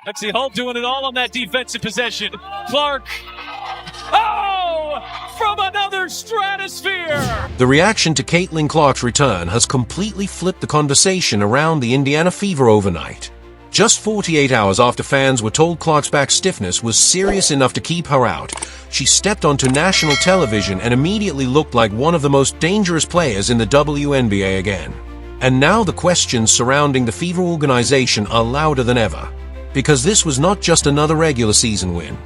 Lexi Holt doing it all on that defensive possession. Clark. Oh! From another stratosphere! The reaction to Caitlin Clark's return has completely flipped the conversation around the Indiana Fever overnight. Just 48 hours after fans were told Clark's back stiffness was serious enough to keep her out, she stepped onto national television and immediately looked like one of the most dangerous players in the WNBA again. And now the questions surrounding the Fever organization are louder than ever. Because this was not just another regular season win.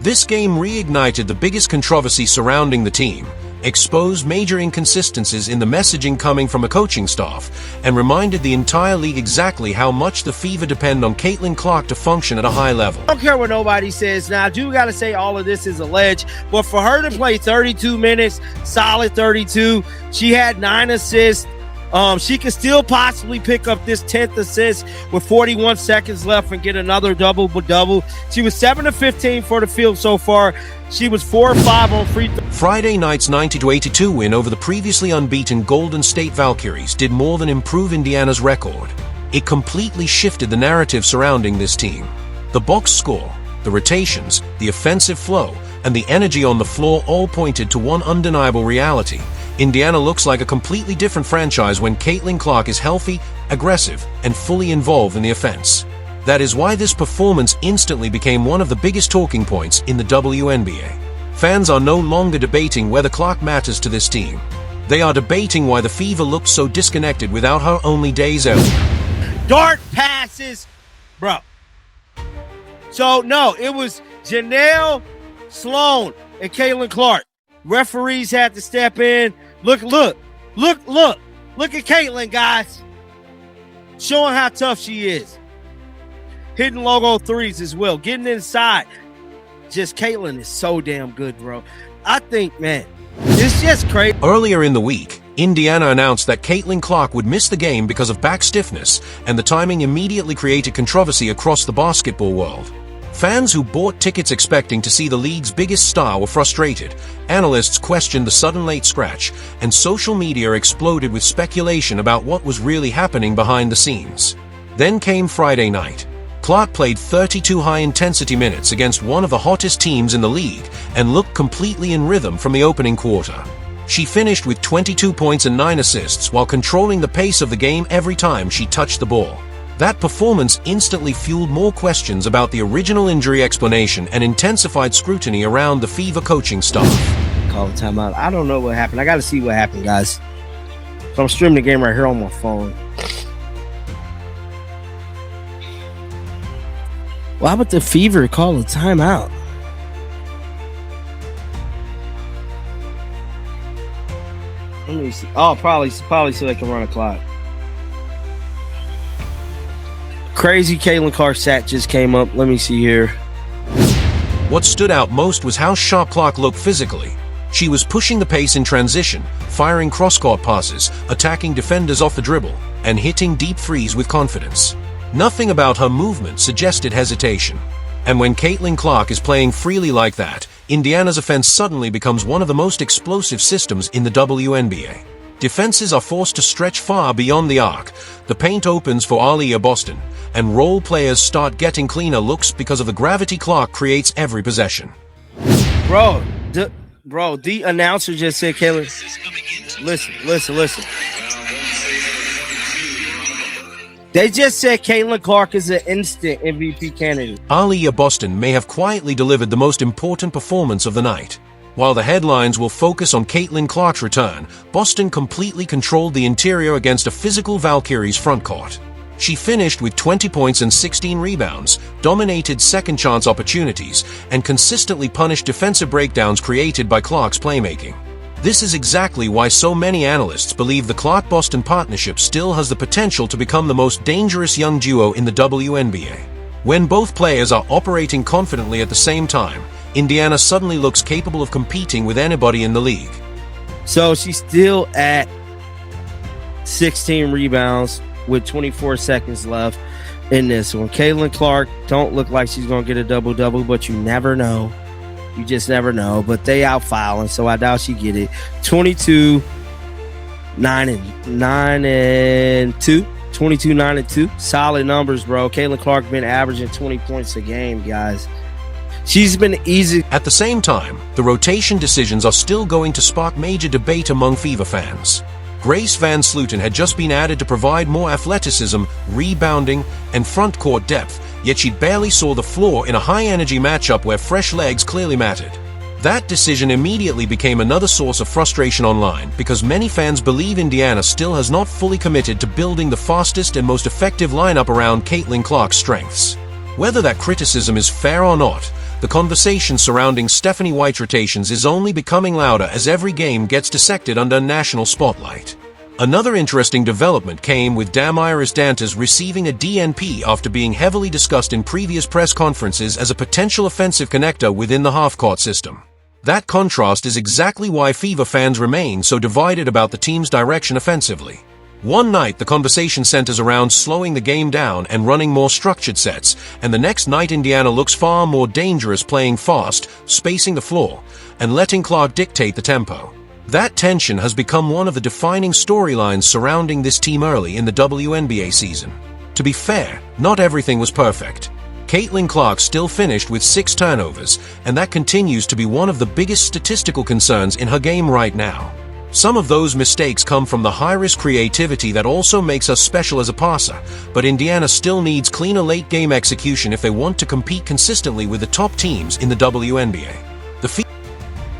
This game reignited the biggest controversy surrounding the team, exposed major inconsistencies in the messaging coming from a coaching staff, and reminded the entire league exactly how much the Fever depend on Caitlin Clark to function at a high level. I don't care what nobody says. Now, I do got to say all of this is alleged, but for her to play 32 minutes, solid 32, she had 9 assists. She could still possibly pick up this 10th assist with 41 seconds left and get another double-double. She was 7 of 15 for the field so far. She was 4 of 5 on free throw. Friday night's 90-82 win over the previously unbeaten Golden State Valkyries did more than improve Indiana's record. It completely shifted the narrative surrounding this team. The box score, the rotations, the offensive flow, and the energy on the floor all pointed to one undeniable reality. Indiana looks like a completely different franchise when Caitlin Clark is healthy, aggressive, and fully involved in the offense. That is why this performance instantly became one of the biggest talking points in the WNBA. Fans are no longer debating whether Clark matters to this team. They are debating why the Fever looked so disconnected without her only days earlier. Dart passes, bro. So, no, it was Janelle Sloan and Caitlin Clark. Referees had to step in. Look at Caitlin, guys. Showing how tough she is. Hitting logo threes as well. Getting inside. Just Caitlin is so damn good, bro. I think, man, it's just crazy. Earlier in the week, Indiana announced that Caitlin Clark would miss the game because of back stiffness, and the timing immediately created controversy across the basketball world. Fans who bought tickets expecting to see the league's biggest star were frustrated, analysts questioned the sudden late scratch, and social media exploded with speculation about what was really happening behind the scenes. Then came Friday night. Clark played 32 high-intensity minutes against one of the hottest teams in the league and looked completely in rhythm from the opening quarter. She finished with 22 points and 9 assists while controlling the pace of the game every time she touched the ball. That performance instantly fueled more questions about the original injury explanation and intensified scrutiny around the Fever coaching staff. Call a timeout. I don't know what happened. I got to see what happened, guys. So I'm streaming the game right here on my phone. Why would the Fever call a timeout? Let me see. Oh, probably so they can run a clock. Crazy Caitlin Clark stat just came up. Let me see here. What stood out most was how sharp Clark looked physically. She was pushing the pace in transition, firing cross-court passes, attacking defenders off the dribble, and hitting deep threes with confidence. Nothing about her movement suggested hesitation. And when Caitlin Clark is playing freely like that, Indiana's offense suddenly becomes one of the most explosive systems in the WNBA. Defenses are forced to stretch far beyond the arc, the paint opens for Aaliyah Boston, and role players start getting cleaner looks because of the gravity Clark creates every possession. Bro, the announcer just said, Caitlin, listen. They just said Caitlin Clark is an instant MVP candidate. Aaliyah Boston may have quietly delivered the most important performance of the night. While the headlines will focus on Caitlin Clark's return, Boston completely controlled the interior against a physical Valkyries frontcourt. She finished with 20 points and 16 rebounds, dominated second-chance opportunities, and consistently punished defensive breakdowns created by Clark's playmaking. This is exactly why so many analysts believe the Clark-Boston partnership still has the potential to become the most dangerous young duo in the WNBA. When both players are operating confidently at the same time, Indiana suddenly looks capable of competing with anybody in the league. So she's still at 16 rebounds with 24 seconds left in this one. Caitlin Clark don't look like she's going to get a double-double, but you never know. You just never know. But they out fouling, so I doubt she get it. 22, 9 and 2. 22, 9, and 2. Solid numbers, bro. Caitlin Clark been averaging 20 points a game, guys. She's been easy. At the same time, the rotation decisions are still going to spark major debate among Fever fans. Grace Van Slooten had just been added to provide more athleticism, rebounding, and front court depth, yet she barely saw the floor in a high-energy matchup where fresh legs clearly mattered. That decision immediately became another source of frustration online because many fans believe Indiana still has not fully committed to building the fastest and most effective lineup around Caitlin Clark's strengths. Whether that criticism is fair or not, the conversation surrounding Stephanie White's rotations is only becoming louder as every game gets dissected under national spotlight. Another interesting development came with Damiris Dantas receiving a DNP after being heavily discussed in previous press conferences as a potential offensive connector within the half-court system. That contrast is exactly why Fever fans remain so divided about the team's direction offensively. One night, the conversation centers around slowing the game down and running more structured sets, and the next night Indiana looks far more dangerous playing fast, spacing the floor, and letting Clark dictate the tempo. That tension has become one of the defining storylines surrounding this team early in the WNBA season. To be fair, not everything was perfect. Caitlin Clark still finished with 6 turnovers, and that continues to be one of the biggest statistical concerns in her game right now. Some of those mistakes come from the high-risk creativity that also makes us special as a passer, but Indiana still needs cleaner late-game execution if they want to compete consistently with the top teams in the WNBA.